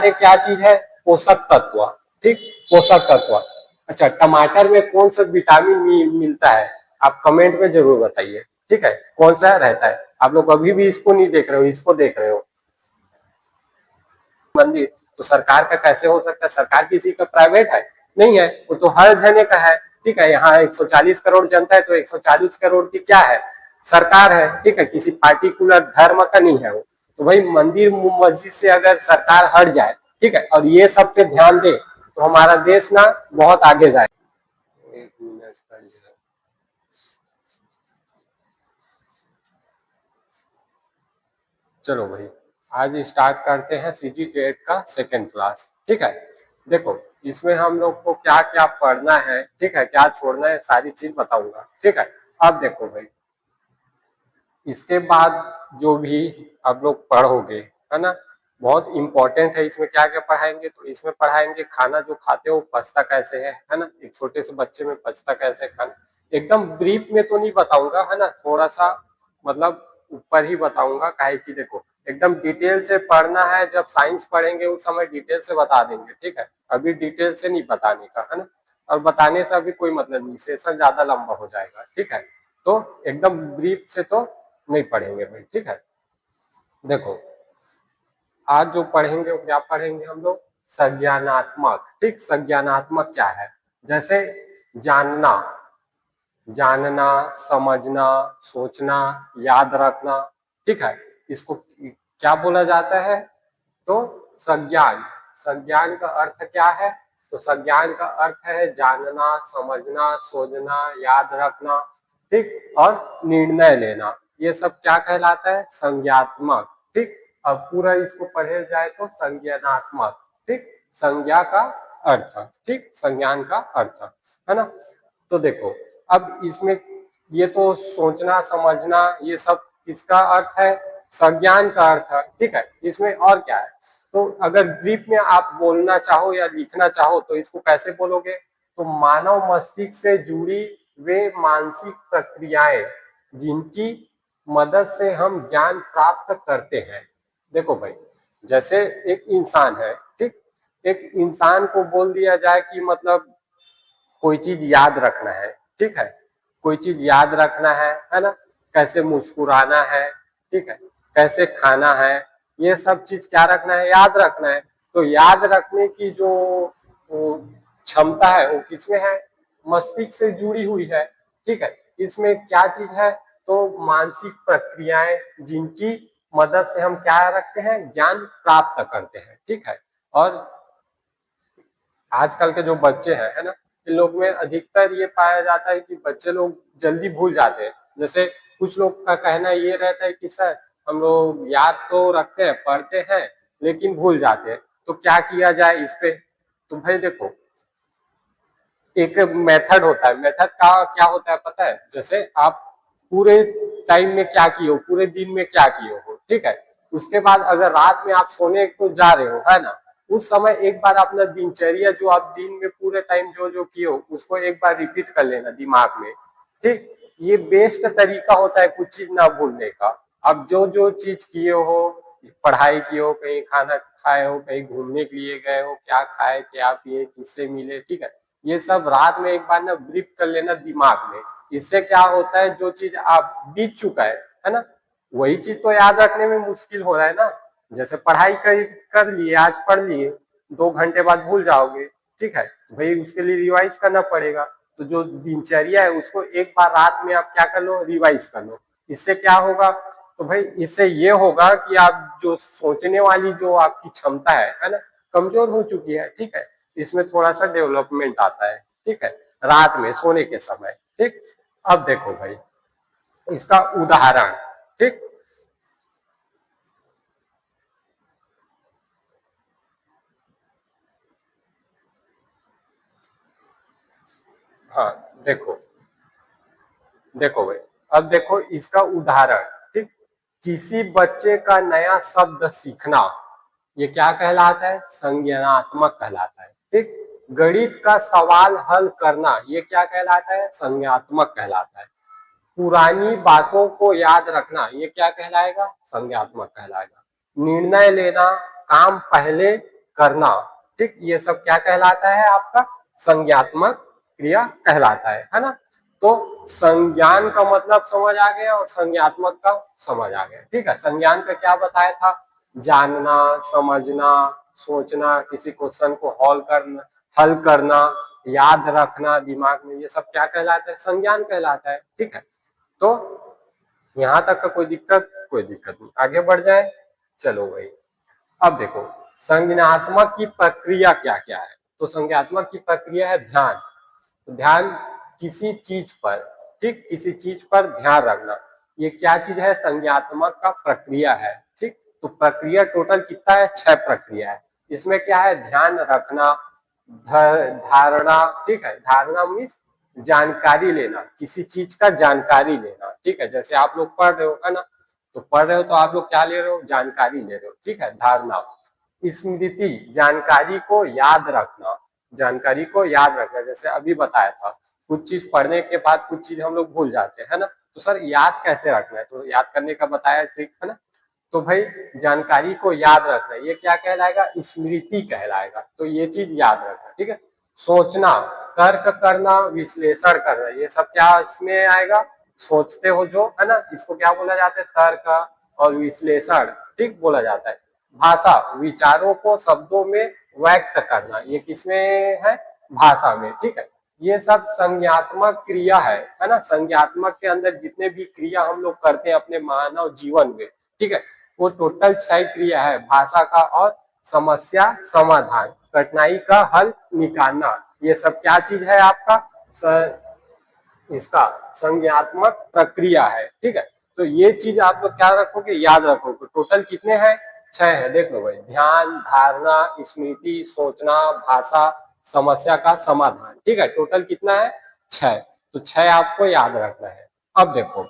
सारे क्या चीज है, पोषक तत्व। ठीक, पोषक तत्व। अच्छा, टमाटर में कौन सा विटामिन मिलता है, आप कमेंट में जरूर बताइए। ठीक है, कौन सा रहता है। आप लोग अभी भी इसको नहीं देख रहे हो, इसको देख रहे हो। मंदिर तो सरकार का कैसे हो सकता है, सरकार किसी का प्राइवेट है नहीं है, वो तो हर जने का है। ठीक है, यहाँ 140 करोड़ जनता है तो 140 करोड़ की क्या है, सरकार है। ठीक है, किसी पार्टिकुलर धर्म का नहीं है वो। तो भाई मंदिर मस्जिद से अगर सरकार हट जाए, ठीक है, और ये सब पे ध्यान दे, तो हमारा देश ना बहुत आगे जाए। एक मिनट, चलो भाई, आज स्टार्ट करते हैं सीजी टेट का सेकेंड क्लास। ठीक है, देखो इसमें हम लोग को क्या क्या पढ़ना है, ठीक है, क्या छोड़ना है, सारी चीज बताऊंगा। ठीक है, अब देखो भाई, इसके बाद जो भी आप लोग पढ़ोगे, है ना, बहुत इंपॉर्टेंट है। इसमें क्या क्या पढ़ाएंगे, तो इसमें पढ़ाएंगे खाना जो खाते हो पचता कैसे है ना, एक छोटे से बच्चे में पचता कैसे है खाना। एकदम ब्रीफ में तो नहीं बताऊंगा, है ना, थोड़ा सा मतलब ऊपर ही बताऊंगा, काहे कि देखो एकदम डिटेल से पढ़ना है, जब साइंस पढ़ेंगे उस समय डिटेल से बता देंगे। ठीक है, अभी डिटेल से नहीं बताने का, है ना, और बताने से अभी कोई मतलब नहीं, सेशन ज्यादा लंबा हो जाएगा। ठीक है, तो एकदम ब्रीफ से तो नहीं पढ़ेंगे भाई। ठीक है, देखो आज जो पढ़ेंगे वो क्या पढ़ेंगे हम लोग, संज्ञानात्मक। ठीक, संज्ञानात्मक क्या है, जैसे जानना, जानना, समझना, सोचना, याद रखना। ठीक है, इसको क्या बोला जाता है, तो संज्ञान। संज्ञान का अर्थ क्या है, तो संज्ञान का अर्थ है जानना, समझना, सोचना, याद रखना, ठीक, और निर्णय लेना। ये सब क्या कहलाता है, संज्ञात्मक। ठीक, अब पूरा इसको पढ़े जाए तो संज्ञानात्मक। ठीक, संज्ञा का अर्थ, ठीक, संज्ञान का अर्थ, है ना। तो देखो अब इसमें ये तो सोचना समझना ये सब किसका अर्थ है, संज्ञान का अर्थ है। ठीक है, इसमें और क्या है, तो अगर ब्रीफ में आप बोलना चाहो या लिखना चाहो तो इसको कैसे बोलोगे, तो मानव मस्तिष्क से जुड़ी वे मानसिक प्रक्रियाएं जिनकी मदद से हम ज्ञान प्राप्त करते हैं। देखो भाई, जैसे एक इंसान है, ठीक, एक इंसान को बोल दिया जाए कि मतलब कोई चीज याद रखना है। ठीक है, कोई चीज याद रखना है ना, कैसे मुस्कुराना है, ठीक है, कैसे खाना है, ये सब चीज क्या रखना है, याद रखना है। तो याद रखने की जो क्षमता है वो किसमें है, मस्तिष्क से जुड़ी हुई है। ठीक है, इसमें क्या चीज है, तो मानसिक प्रक्रियाएं जिनकी मदद से हम क्या रखते हैं, ज्ञान प्राप्त करते हैं। ठीक है, और आजकल के जो बच्चे हैं, है ना, इन लोग में अधिकतर ये पाया जाता है कि बच्चे लोग जल्दी भूल जाते हैं। जैसे कुछ लोग का कहना ये रहता है कि सर हम लोग याद तो रखते हैं, पढ़ते हैं, लेकिन भूल जाते हैं, तो क्या किया जाए इस पे। तो भाई देखो, एक मेथड होता है, मेथड का क्या होता है पता है, जैसे आप पूरे टाइम में क्या किए हो, पूरे दिन में क्या किए हो, ठीक है, उसके बाद अगर रात में आप सोने को जा रहे हो, है ना, उस समय एक बार अपना दिनचर्या जो आप दिन में पूरे टाइम जो जो किए हो उसको एक बार रिपीट कर लेना दिमाग में। ठीक, ये बेस्ट तरीका होता है कुछ चीज ना भूलने का। अब जो जो चीज किए हो, पढ़ाई किए हो, कहीं खाना खाए हो, कहीं घूमने के लिए गए हो, क्या खाए क्या पिए, किससे मिले, ठीक है, ये सब रात में एक बार ना ब्रीफ कर लेना दिमाग में। इससे क्या होता है, जो चीज आप बीत चुका है ना, वही चीज तो याद रखने में मुश्किल हो रहा है ना। जैसे पढ़ाई कर लिए, आज पढ़ लिए, 2 घंटे बाद भूल जाओगे। ठीक है, भाई उसके लिए रिवाइज करना पड़ेगा। तो जो दिनचर्या है उसको एक बार रात में आप क्या कर लो, रिवाइज कर लो। इससे क्या होगा, तो भाई इससे ये होगा कि आप जो सोचने वाली जो आपकी क्षमता है ना, कमजोर हो चुकी है। ठीक है, इसमें थोड़ा सा डेवलपमेंट आता है। ठीक है, रात में सोने के समय। ठीक, अब देखो भाई इसका उदाहरण। ठीक, हाँ, देखो देखो भाई, अब देखो इसका उदाहरण। ठीक, किसी बच्चे का नया शब्द सीखना, ये क्या कहलाता है, संज्ञानात्मक कहलाता है। ठीक, गणित का सवाल हल करना, ये क्या कहलाता है, संज्ञानात्मक कहलाता है। पुरानी बातों को याद रखना, ये क्या कहलाएगा, संज्ञानात्मक कहलाएगा। निर्णय लेना, काम पहले करना, ठीक, ये सब क्या कहलाता है आपका संज्ञात्मक क्रिया कहलाता है ना। तो संज्ञान का मतलब समझ आ गया और संज्ञात्मक का समझ आ गया, ठीक है। संज्ञान का क्या बताया था, जानना, समझना, सोचना, किसी क्वेश्चन को हल करना, याद रखना दिमाग में, ये सब क्या कहलाता है, संज्ञान कहलाता है, ठीक है। तो यहां तक का कोई दिक्कत नहीं, आगे बढ़ जाए। चलो भाई, अब देखो संज्ञानात्मक की प्रक्रिया क्या क्या है। तो संज्ञानात्मक की प्रक्रिया है ध्यान। तो ध्यान किसी चीज पर, ठीक, किसी चीज पर ध्यान रखना, ये क्या चीज है, संज्ञानात्मक का प्रक्रिया है, ठीक। तो प्रक्रिया टोटल कितना है, 6 प्रक्रिया है। इसमें क्या है, ध्यान रखना, धारणा, ठीक है, धारणा मीन्स जानकारी लेना, किसी चीज का जानकारी लेना, ठीक है। जैसे आप लोग पढ़ रहे हो है ना, तो पढ़ रहे हो तो आप लोग क्या ले रहे हो, जानकारी ले रहे हो, ठीक है। धारणा, स्मृति, जानकारी को याद रखना, जानकारी को याद रखना, जैसे अभी बताया था, कुछ चीज पढ़ने के बाद कुछ चीज हम लोग भूल जाते हैं है ना, तो सर याद कैसे रखना है, तो याद करने का बताया ट्रिक है ना। तो भाई जानकारी को याद रखना, ये क्या कहलाएगा, स्मृति कहलाएगा, तो ये चीज याद रखना, ठीक है। सोचना, तर्क करना, विश्लेषण करना, ये सब क्या इसमें आएगा, सोचते हो जो है ना, इसको क्या बोला जाता है, तर्क और विश्लेषण, ठीक, बोला जाता है। भाषा, विचारों को शब्दों में व्यक्त करना, ये किसमें है, भाषा में, ठीक है। ये सब संज्ञात्मक क्रिया है ना। संज्ञात्मक के अंदर जितने भी क्रिया हम लोग करते हैं अपने मानव जीवन में, ठीक है, वो टोटल 6 क्रिया है, भाषा का और समस्या समाधान, कठिनाई का हल निकालना, ये सब क्या चीज है आपका, इसका संज्ञात्मक प्रक्रिया है, ठीक है। तो ये चीज आप लोग क्या रखोगे, याद रखोगे। टोटल कितने हैं, 6 है, देख लो भाई, ध्यान, धारणा, स्मृति, सोचना, भाषा, समस्या का समाधान, ठीक है। टोटल कितना है, 6। तो 6 आपको याद रखना है। अब देखो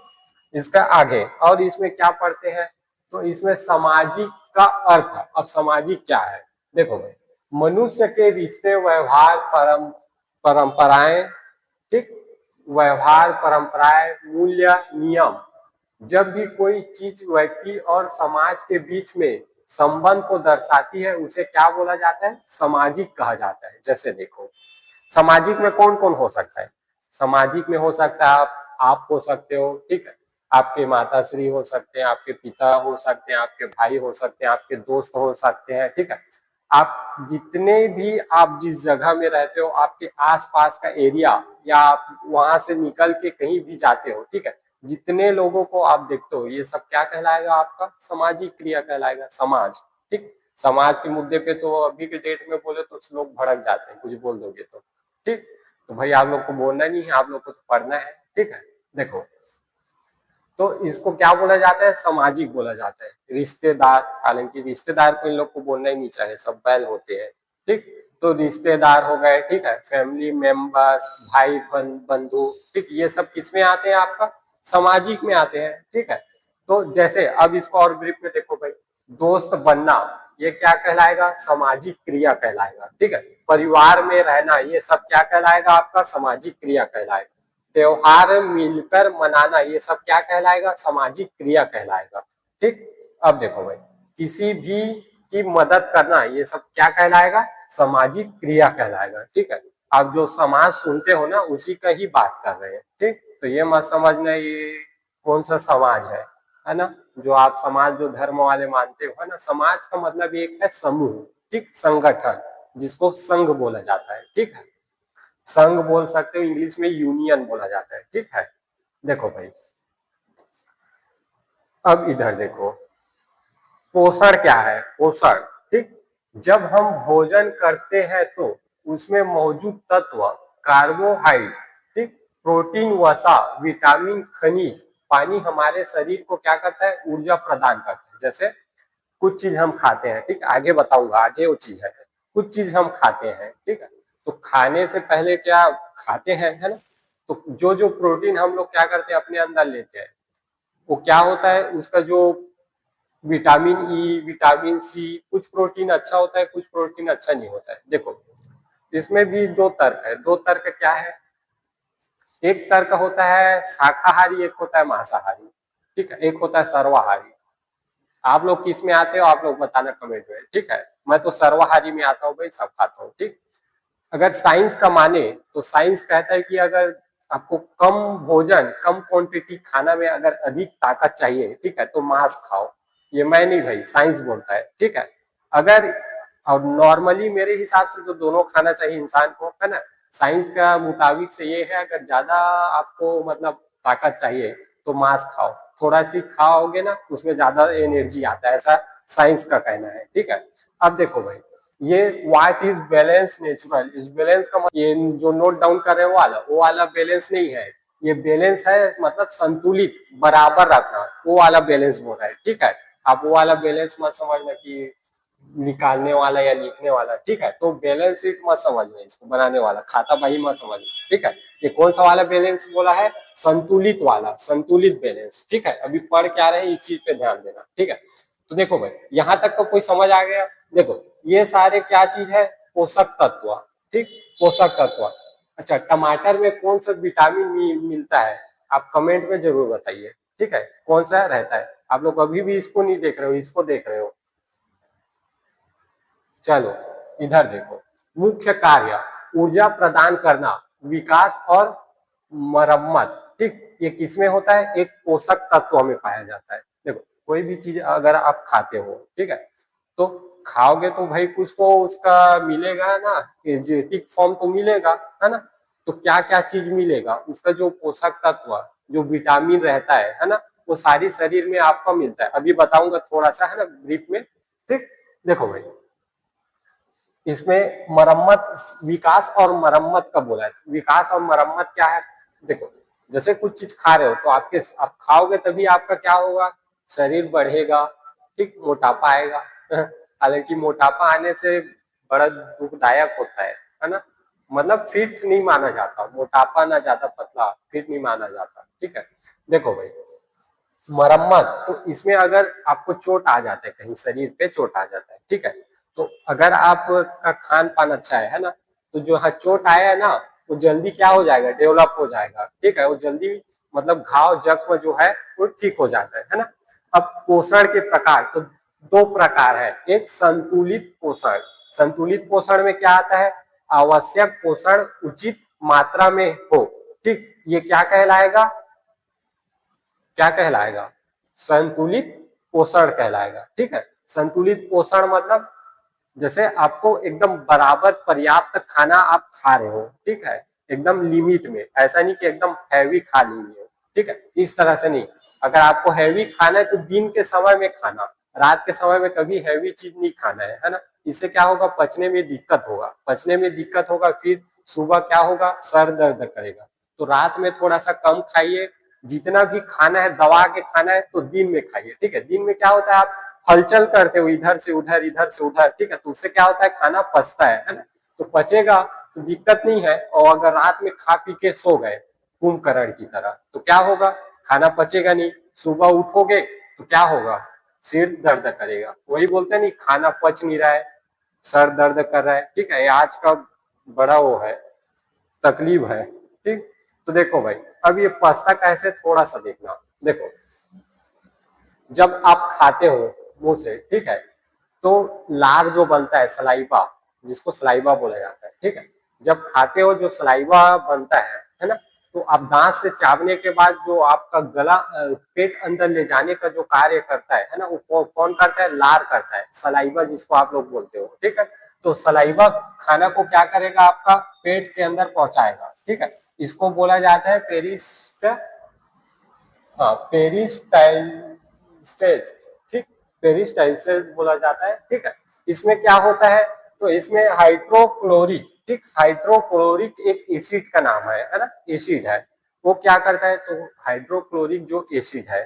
इसका आगे, और इसमें क्या पढ़ते हैं, तो इसमें सामाजिक का अर्थ। अब सामाजिक क्या है, देखो भाई, मनुष्य के रिश्ते, व्यवहार, परंपराएं, ठीक, व्यवहार, परंपराएं, मूल्य, नियम, जब भी कोई चीज व्यक्ति और समाज के बीच में संबंध को दर्शाती है, उसे क्या बोला जाता है, सामाजिक कहा जाता है। जैसे देखो सामाजिक में कौन कौन हो सकता है, सामाजिक में हो सकता है आप हो सकते हो, ठीक है, आपके माताश्री हो सकते हैं, आपके पिता हो सकते हैं, आपके भाई हो सकते हैं, आपके दोस्त हो सकते हैं, ठीक है। आप जितने भी, आप जिस जगह में रहते हो, आपके आसपास का एरिया, या आप वहां से निकल के कहीं भी जाते हो, ठीक है, जितने लोगों को आप देखते हो, ये सब क्या कहलाएगा, आपका सामाजिक क्रिया कहलाएगा, समाज, ठीक। समाज के मुद्दे पे तो अभी के डेट में बोले तो लोग भड़क जाते हैं, कुछ बोल दोगे तो, ठीक। तो भाई आप लोग को बोलना नहीं है, आप लोग को तो पढ़ना है, ठीक है। देखो तो इसको क्या बोला जाता है, सामाजिक बोला जाता है। रिश्तेदार, हालांकि रिश्तेदार को इन लोग को बोलना ही नहीं चाहिए, सब बैल होते हैं, ठीक। तो रिश्तेदार हो गए, ठीक है, फैमिली मेंबर, भाई बंधु, ठीक, ये सब किसमें आते हैं, आपका सामाजिक में आते हैं, ठीक है। तो जैसे अब इसको और ग्रिप में देखो भाई, दोस्त बनना, ये क्या कहलाएगा, सामाजिक क्रिया कहलाएगा, ठीक है। परिवार में रहना, ये सब क्या कहलाएगा, आपका सामाजिक क्रिया कहलाएगा। त्योहार मिलकर मनाना, ये सब क्या कहलाएगा, सामाजिक क्रिया कहलाएगा, ठीक। अब देखो भाई, किसी भी की मदद करना, ये सब क्या कहलाएगा, सामाजिक क्रिया कहलाएगा, ठीक है। आप जो समाज सुनते हो ना, उसी का ही बात कर रहे हैं, ठीक। तो ये मत समझना ये कौन सा समाज है ना, जो आप समाज जो धर्म वाले मानते हो, है ना। समाज का मतलब एक है समूह, ठीक, संगठन, जिसको संघ बोला जाता है, ठीक है। संघ बोल सकते हो, इंग्लिश में यूनियन बोला जाता है, ठीक है। देखो भाई, अब इधर देखो, पोषण क्या है, पोषण, ठीक, जब हम भोजन करते हैं तो उसमें मौजूद तत्व, कार्बोहाइड्रेट, ठीक, प्रोटीन, वसा, विटामिन, खनिज, पानी हमारे शरीर को क्या करता है, ऊर्जा प्रदान करता है। जैसे कुछ चीज हम खाते हैं, ठीक, आगे बताऊंगा, आगे वो चीज है, कुछ चीज हम खाते हैं, ठीक है। तो खाने से पहले क्या खाते हैं, है ना, तो जो जो प्रोटीन हम लोग क्या करते हैं अपने अंदर लेते हैं, वो क्या होता है, उसका जो विटामिन ई, विटामिन सी, कुछ प्रोटीन अच्छा होता है, कुछ प्रोटीन अच्छा नहीं होता है। देखो इसमें भी दो तर्क है, दो तर्क क्या है, एक तर्क होता है शाकाहारी, एक होता है मांसाहारी, ठीक है, एक होता है सर्वाहारी। आप लोग किस में आते हो, आप लोग बताना कमेंट में, ठीक है। मैं तो सर्वहारी में आता हूँ भाई, सब खाता हूँ, ठीक। अगर साइंस का माने तो साइंस कहता है कि अगर आपको कम भोजन, कम क्वांटिटी खाना में अगर अधिक ताकत चाहिए, ठीक है, तो मांस खाओ। ये मैं नहीं भाई, साइंस बोलता है, ठीक है। अगर और नॉर्मली मेरे हिसाब से तो दोनों खाना चाहिए इंसान को, है ना। साइंस का मुताबिक से ये है, अगर ज्यादा आपको मतलब ताकत चाहिए तो मांस खाओ, थोड़ा सी खाओगे ना उसमें ज्यादा एनर्जी आता है, ऐसा साइंस का कहना है, ठीक है। अब देखो भाई, ये व्हाट इज बैलेंस नेचुरल, इस बैलेंस का ये जो नोट डाउन कर रहे हैं वो वाला बैलेंस नहीं है। ये बैलेंस है मतलब संतुलित, बराबर रखना, वो वाला बैलेंस बोल रहा है, ठीक है। आप वो वाला बैलेंस मत समझना कि निकालने वाला या लिखने वाला, ठीक है। तो बैलेंस शीट मत समझना, इसको बनाने वाला खाता भाई मत समझना, ठीक है। ये कौन सा वाला बैलेंस बोला है, संतुलित वाला, संतुलित बैलेंस, ठीक है। अभी पढ़ क्या रहे हैं इस चीज पे ध्यान देना, ठीक है। तो देखो भाई, यहाँ तक तो कोई समझ आ गया। देखो ये सारे क्या चीज है, पोषक तत्व, ठीक, पोषक तत्व। अच्छा, टमाटर में कौन सा विटामिन मिलता है, आप कमेंट में जरूर बताइए, ठीक है, कौन सा रहता है। आप लोग अभी भी इसको नहीं देख रहे हो, इसको देख रहे हो। चलो इधर देखो, मुख्य कार्य, ऊर्जा प्रदान करना, विकास और मरम्मत, ठीक। ये किसमें होता है, एक पोषक तत्व में पाया जाता है। देखो कोई भी चीज अगर आप खाते हो, ठीक है, तो खाओगे तो भाई कुछ तो उसका मिलेगा ना, एनर्जेटिक फॉर्म तो मिलेगा, है ना। तो क्या क्या चीज मिलेगा, उसका जो पोषक तत्व, जो विटामिन रहता है ना, वो सारी शरीर में आपका मिलता है। अभी बताऊंगा थोड़ा सा, है ना, ब्रीफ में, ठीक। देखो भाई, इसमें मरम्मत, विकास और मरम्मत का बोला है। विकास और मरम्मत क्या है, देखो जैसे कुछ चीज खा रहे हो तो आप खाओगे तभी आपका क्या होगा, शरीर बढ़ेगा, ठीक, मोटापा आएगा। हालांकि मोटापा आने से बड़ा दुखदायक होता है ना। मतलब फिट नहीं माना जाता मोटापा, ना ज्यादा पतला, फिट नहीं माना जाता, ठीक है। देखो भाई, मरम्मत, तो इसमें अगर आपको चोट आ जाता है, कहीं शरीर पे चोट आ जाता है, ठीक है, तो अगर आपका खान पान अच्छा है ना, तो जो हाँ चोट आया है ना, वो जल्दी क्या हो जाएगा, डेवलप हो जाएगा, ठीक है। वो जल्दी मतलब घाव जख्म जो है वो ठीक हो जाता है ना। अब पोषण के प्रकार, तो दो प्रकार है, एक संतुलित पोषण। संतुलित पोषण में क्या आता है, आवश्यक पोषण उचित मात्रा में हो, ठीक। ये क्या कहलाएगा, क्या कहलाएगा, संतुलित पोषण कहलाएगा, ठीक है। संतुलित पोषण मतलब जैसे आपको एकदम बराबर पर्याप्त खाना आप खा रहे हो, ठीक है, एकदम लिमिट में, ऐसा नहीं कि एकदम हैवी खा लिए हो, ठीक है, इस तरह से नहीं। अगर आपको हैवी खाना है तो दिन के समय में खाना, रात के समय में कभी हैवी चीज नहीं खाना है ना। इससे क्या होगा, पचने में दिक्कत होगा, पचने में दिक्कत होगा, फिर सुबह क्या होगा, सर दर्द करेगा। तो रात में थोड़ा सा कम खाइए, जितना भी खाना है दबा के खाना है तो दिन में खाइए, ठीक है। दिन में क्या होता है, आप हलचल करते हो इधर से उधर, इधर से उधर, ठीक है, तो उससे क्या होता है, खाना पचता है ना। तो पचेगा तो दिक्कत नहीं है। और अगर रात में खा पी के सो गए कुंभकर्ण की तरह, तो क्या होगा, खाना पचेगा नहीं, सुबह उठोगे तो क्या होगा, सिर दर्द करेगा। वही बोलते हैं नहीं, खाना पच नहीं रहा है, सर दर्द कर रहा है, ठीक है, आज का बड़ा वो है, तकलीफ है, ठीक। तो देखो भाई, अब ये पचता कैसे, थोड़ा सा देखना। देखो जब आप खाते हो मुंह से, ठीक है, तो लार जो बनता है, सलाइवा, जिसको सलाइवा बोला जाता है, ठीक है। जब खाते हो जो सलाइवा बनता है ना, तो आप दांत से चावने के बाद जो आपका गला पेट अंदर ले जाने का जो कार्य करता है ना, वो कौन करता है, लार करता है, सलाइवा जिसको आप लोग बोलते हो, ठीक है। तो सलाइवा खाना को क्या करेगा, आपका पेट के अंदर पहुंचाएगा, ठीक है। इसको बोला जाता है पेरिस्ट, हाँ पेरिस्टाइल्सेज, ठीक, पेरिस्टाइल्सेज बोला जाता है, ठीक है। इसमें क्या होता है, तो इसमें हाइड्रोक्लोरिक, ठीक, हाइड्रोक्लोरिक एक एसिड का नाम है ना, एसिड है। वो क्या करता है, तो हाइड्रोक्लोरिक जो एसिड है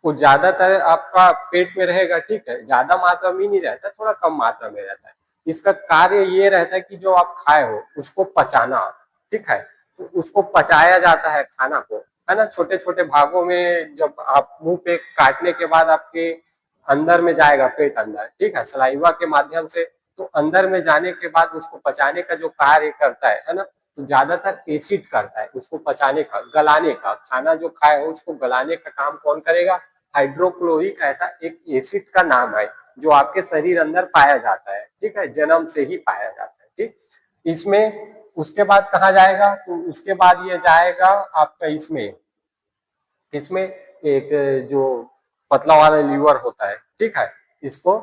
वो ज्यादातर आपका पेट में रहेगा, ठीक है, ज्यादा मात्रा में नहीं रहता, थोड़ा कम मात्रा में रहता है। इसका कार्य ये रहता है कि जो आप खाए हो उसको पचाना, ठीक है। तो उसको पचाया जाता है खाना को, है ना, छोटे छोटे भागों में, जब आप मुंह पे काटने के बाद आपके अंदर में जाएगा, पेट अंदर, ठीक है, सलाइवा के माध्यम से। तो अंदर में जाने के बाद उसको पचाने का जो कार्य करता है ना, तो ज्यादातर एसिड करता है उसको पचाने का, गलाने का, खाना जो खाए हो उसको गलाने का काम कौन करेगा, हाइड्रोक्लोरिक ऐसा एक एसिड का नाम है जो आपके शरीर अंदर पाया जाता है, ठीक है, जन्म से ही पाया जाता है, ठीक। इसमें उसके बाद कहाँ जाएगा, तो उसके बाद ये जाएगा आपका इसमें, किसमें, एक जो पतला वाला लीवर होता है, ठीक है, इसको,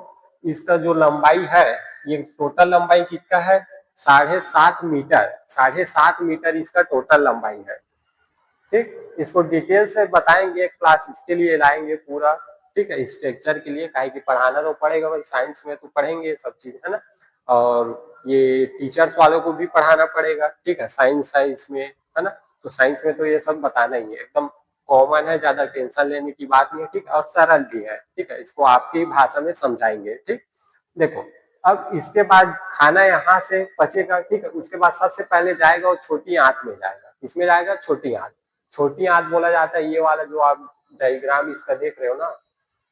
इसका जो लंबाई है, ये टोटल लंबाई कितना है, 7.5 मीटर, 7.5 मीटर इसका टोटल लंबाई है, ठीक। इसको डिटेल से बताएंगे, क्लास इसके लिए लाएंगे पूरा, ठीक है, स्ट्रक्चर के लिए, काहे कि पढ़ाना तो पड़ेगा भाई, साइंस में तो पढ़ेंगे सब चीज, है ना। और ये टीचर्स वालों को भी पढ़ाना पड़ेगा, ठीक है, साइंस है इसमें, है ना। तो साइंस में तो ये सब बताना ही है, एकदम कॉमन है, ज्यादा टेंशन लेने की बात नहीं है, ठीक, और सरल भी है, ठीक है, इसको आपकी भाषा में समझाएंगे, ठीक। देखो, अब इसके बाद खाना यहाँ से पचेगा, ठीक है, उसके बाद सबसे पहले जाएगा वो छोटी आंत में जाएगा, इसमें जाएगा छोटी आंत, छोटी आंत बोला जाता है, ये वाला जो आप डायग्राम इसका देख रहे हो ना,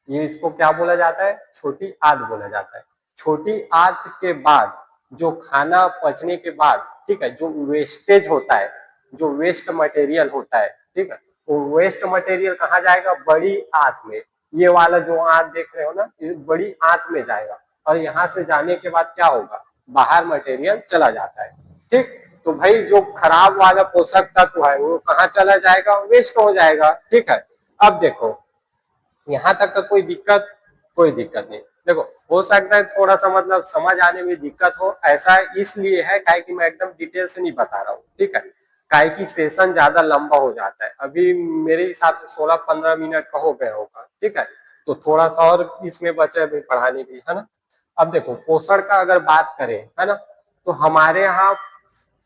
ये इसको क्या बोला जाता है, छोटी आंत बोला जाता है। छोटी आंत के बाद जो खाना पचने के बाद, ठीक है, जो वेस्टेज होता है, जो वेस्ट मटेरियल होता है, ठीक है, वो वेस्ट मटेरियल कहाँ जाएगा, बड़ी आंत में, ये वाला जो आंत देख रहे हो ना, ये बड़ी आंत में जाएगा, और यहाँ से जाने के बाद क्या होगा, बाहर मटेरियल चला जाता है, ठीक। तो भाई जो खराब वाला पोषक तत्व है वो कहाँ चला जाएगा, वेस्ट हो जाएगा, ठीक है। अब देखो, यहाँ तक का कोई दिक्कत नहीं। देखो, हो सकता है थोड़ा सा मतलब समझ आने में दिक्कत हो, ऐसा इसलिए है काहे कि मैं एकदम डिटेल से नहीं बता रहा हूँ, ठीक है, काहे कि सेशन ज्यादा लंबा हो जाता है, अभी मेरे हिसाब से 16-15 मिनट का हो गया होगा, ठीक है, तो थोड़ा सा और इसमें बचे अभी पढ़ाने के लिए, है ना। अब देखो, पोषण का अगर बात करें, है ना, तो हमारे यहाँ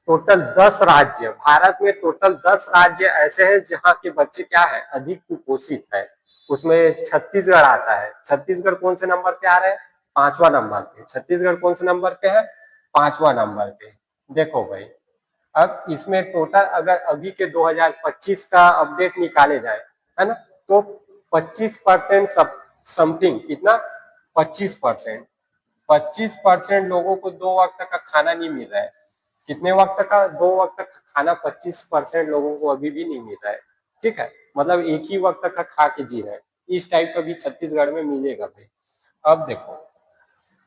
टोटल 10 राज्य, भारत में टोटल 10 राज्य ऐसे हैं जहाँ के बच्चे क्या है, अधिक कुपोषित है, उसमें छत्तीसगढ़ आता है। छत्तीसगढ़ कौन से नंबर पे आ रहा है, 5वां नंबर पे। छत्तीसगढ़ कौन से नंबर पे है, 5वां नंबर पे। देखो भाई, अब इसमें टोटल अगर अभी के 2025 का अपडेट निकाले जाए, है ना, तो 25% समथिंग, कितना, 25%, 25% लोगों को 2 वक्त का खाना नहीं मिल रहा है। कितने वक्त का, 2 वक्त का खाना 25% लोगों को अभी भी नहीं मिल रहा है, ठीक है, मतलब एक ही वक्त का खा के जी रहे हैं, इस टाइप का भी छत्तीसगढ़ में मिलेगा भाई। अब देखो,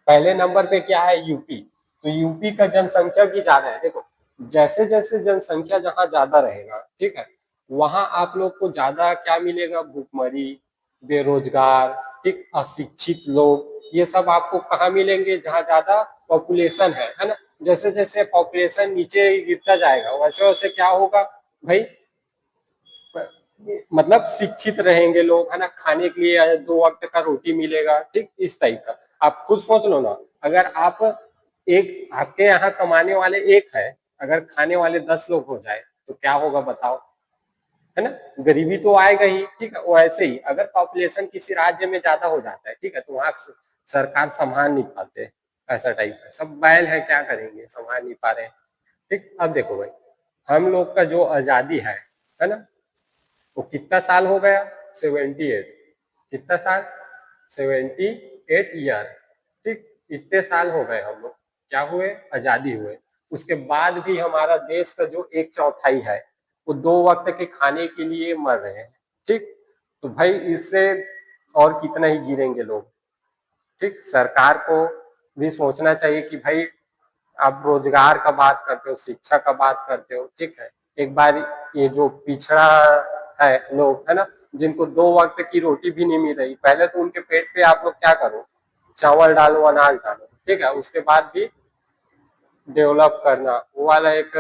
पहले नंबर पे क्या है, यूपी। तो यूपी का जनसंख्या भी ज्यादा है। देखो, जैसे जैसे जनसंख्या जहाँ ज्यादा रहेगा, ठीक है, वहां आप लोग को ज्यादा क्या मिलेगा, भूखमरी, बेरोजगार, ठीक, अशिक्षित लोग, ये सब आपको कहाँ मिलेंगे, जहाँ ज्यादा पॉपुलेशन है ना। जैसे जैसे पॉपुलेशन नीचे गिरता जाएगा वैसे वैसे क्या होगा भाई, मतलब शिक्षित रहेंगे लोग, है ना, खाने के लिए 2 वक्त का रोटी मिलेगा, ठीक, इस टाइप का। आप खुद सोच लो ना, अगर आप एक, आपके यहाँ कमाने वाले एक है, अगर खाने वाले 10 लोग हो जाए तो क्या होगा बताओ, है ना, गरीबी तो आएगा ही, ठीक है। वैसे ही अगर पॉपुलेशन किसी राज्य में ज्यादा हो जाता है, ठीक है, तो वहां सरकार संभाल नहीं पाते, ऐसा टाइप है, सब बैल है, क्या करेंगे, संभाल नहीं पा रहे हैं, ठीक। अब देखो भाई, हम लोग का जो आजादी है ना, वो कितना साल हो गया, 78, कितना साल, 78 ईयर, ठीक, इतने साल हो गए हम लोग क्या हुए, आजादी हुए। उसके बाद भी हमारा देश का जो 1/4 है वो 2 वक्त के खाने के लिए मर रहे हैं, ठीक। तो भाई इससे और कितना ही गिरेंगे लोग, ठीक। सरकार को भी सोचना चाहिए कि भाई आप रोजगार का बात करते हो, शिक्षा का बात करते हो, ठीक है, एक बार ये जो पिछड़ा है लोग, है ना, जिनको 2 वक्त की रोटी भी नहीं मिल रही, पहले तो उनके पेट पे आप लोग क्या करो, चावल डालो, अनाज डालो, ठीक है, उसके बाद भी डेवलप करना। वो वाला एक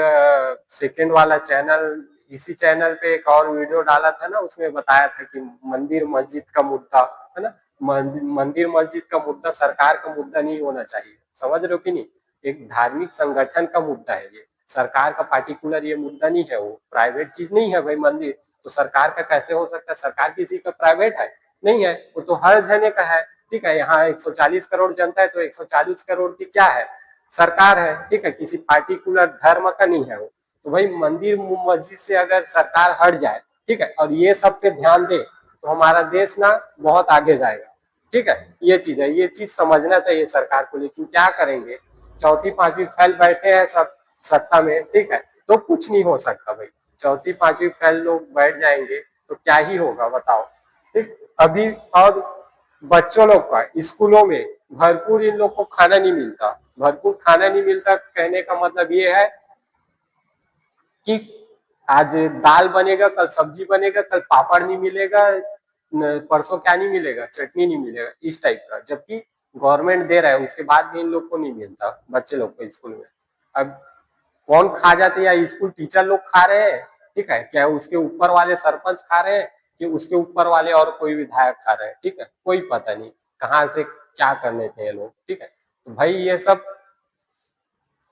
सेकंड वाला चैनल, इसी चैनल पे एक और वीडियो डाला था ना, उसमें बताया था कि मंदिर मस्जिद का मुद्दा, है ना, मंदिर मस्जिद का मुद्दा सरकार का मुद्दा नहीं होना चाहिए, समझ रहे हो कि नहीं, एक धार्मिक संगठन का मुद्दा है ये, सरकार का पार्टिकुलर ये मुद्दा नहीं है, वो प्राइवेट चीज नहीं है भाई मंदिर, तो सरकार का कैसे हो सकता है, सरकार किसी का प्राइवेट है नहीं है, वो तो हर जने का है, ठीक है। यहाँ 140 करोड़ जनता है तो 140 करोड़ की क्या है, सरकार है, ठीक है, किसी पार्टिकुलर धर्म का नहीं है वो। तो भाई मंदिर मस्जिद से अगर सरकार हट जाए, ठीक है, और ये सब पे ध्यान दे, तो हमारा देश ना बहुत आगे जाएगा, ठीक है। ये चीज है, ये चीज समझना चाहिए सरकार को, लेकिन क्या करेंगे, चौथी पांचवी फैल बैठे हैं सब सत्ता में, ठीक है, तो कुछ नहीं हो सकता भाई, चौथी पांचवी फैल लोग बैठ जाएंगे तो क्या ही होगा बताओ, ठीक। अभी और बच्चों लोग का स्कूलों में भरपूर इन लोग को खाना नहीं मिलता। भरपूर खाना नहीं मिलता कहने का मतलब ये है कि आज दाल बनेगा, कल सब्जी बनेगा, कल पापड़ नहीं मिलेगा, परसों क्या नहीं मिलेगा, चटनी नहीं मिलेगा, इस टाइप का। जबकि गवर्नमेंट दे रहा है, उसके बाद भी इन लोग को नहीं मिलता, बच्चे लोग को स्कूल में। अब कौन खा जाते हैं? या स्कूल टीचर लोग खा रहे हैं, ठीक है, क्या उसके ऊपर वाले सरपंच खा रहे हैं, कि उसके ऊपर वाले और कोई विधायक खा रहे हैं, ठीक है, कोई पता नहीं कहाँ से क्या कर लेते हैं लोग, ठीक है। तो भाई ये सब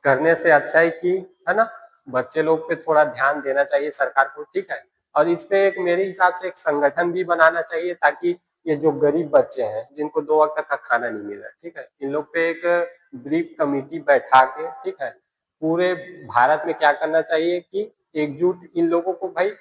करने से अच्छा है कि, है ना, बच्चे लोग पे थोड़ा ध्यान देना चाहिए सरकार को, ठीक है। और इस पे एक मेरे हिसाब से एक संगठन भी बनाना चाहिए, ताकि ये जो गरीब बच्चे हैं जिनको 2 वक्त का खाना नहीं मिल रहा है, ठीक है, इन लोग पे एक ब्रीफ कमेटी बैठा के, ठीक है, पूरे भारत में क्या करना चाहिए कि एकजुट इन लोगों को, भाई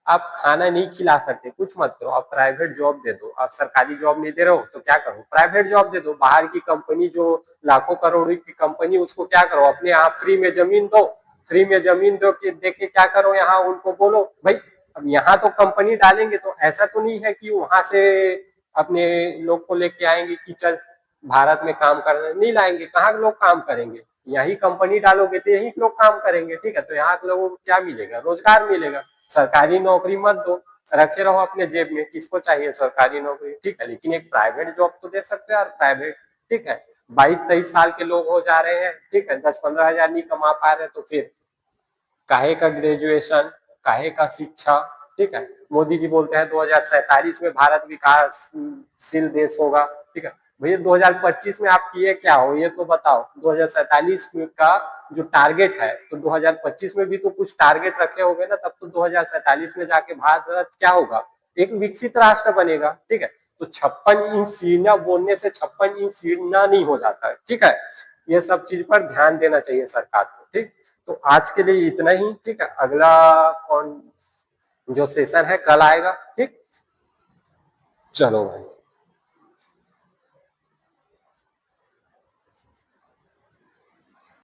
आप खाना नहीं खिला सकते, कुछ मत करो, आप प्राइवेट जॉब दे दो। आप सरकारी जॉब नहीं दे रहे हो तो क्या करो, प्राइवेट जॉब दे दो। बाहर की कंपनी जो लाखों करोड़ों की कंपनी, उसको क्या करो, अपने यहाँ फ्री में जमीन दो, फ्री में जमीन दो कि देके क्या करो, यहाँ उनको बोलो भाई, अब यहाँ तो कंपनी डालेंगे तो ऐसा तो नहीं है कि वहां से अपने लोग को लेके आएंगे कि चल भारत में काम कर, नहीं लाएंगे, कहाँ लोग काम करेंगे? यही कंपनी डालोगे तो यही लोग काम करेंगे, ठीक है। तो यहाँ के लोगों को क्या मिलेगा? रोजगार मिलेगा। सरकारी नौकरी मत दो, रखे रहो अपने जेब में, किसको चाहिए सरकारी नौकरी, ठीक है, लेकिन एक प्राइवेट जॉब तो दे सकते हैं। और प्राइवेट, ठीक है, 22-23 साल के लोग हो जा रहे हैं, ठीक है, 10-15 हजार नहीं कमा पा रहे, तो फिर काहे का ग्रेजुएशन, काहे का शिक्षा, ठीक है। मोदी जी बोलते हैं 2047 में भारत विकासशील देश होगा, ठीक है। भैया 2025 में आप किए क्या हो, ये तो बताओ। 2047 का जो टारगेट है, तो 2025 में भी तो कुछ टारगेट रखे होंगे ना, तब तो 2047 में जाके भारत क्या होगा, एक विकसित राष्ट्र बनेगा, ठीक है। तो 56 इंच सीढ़ियां बोलने से 56 इंच सीढ़ियां नहीं हो जाता है, ठीक है। ये सब चीज पर ध्यान देना चाहिए सरकार को, ठीक। तो आज के लिए इतना ही, ठीक है। अगला कौन जो सेशन है कल आएगा, ठीक। चलो भाई।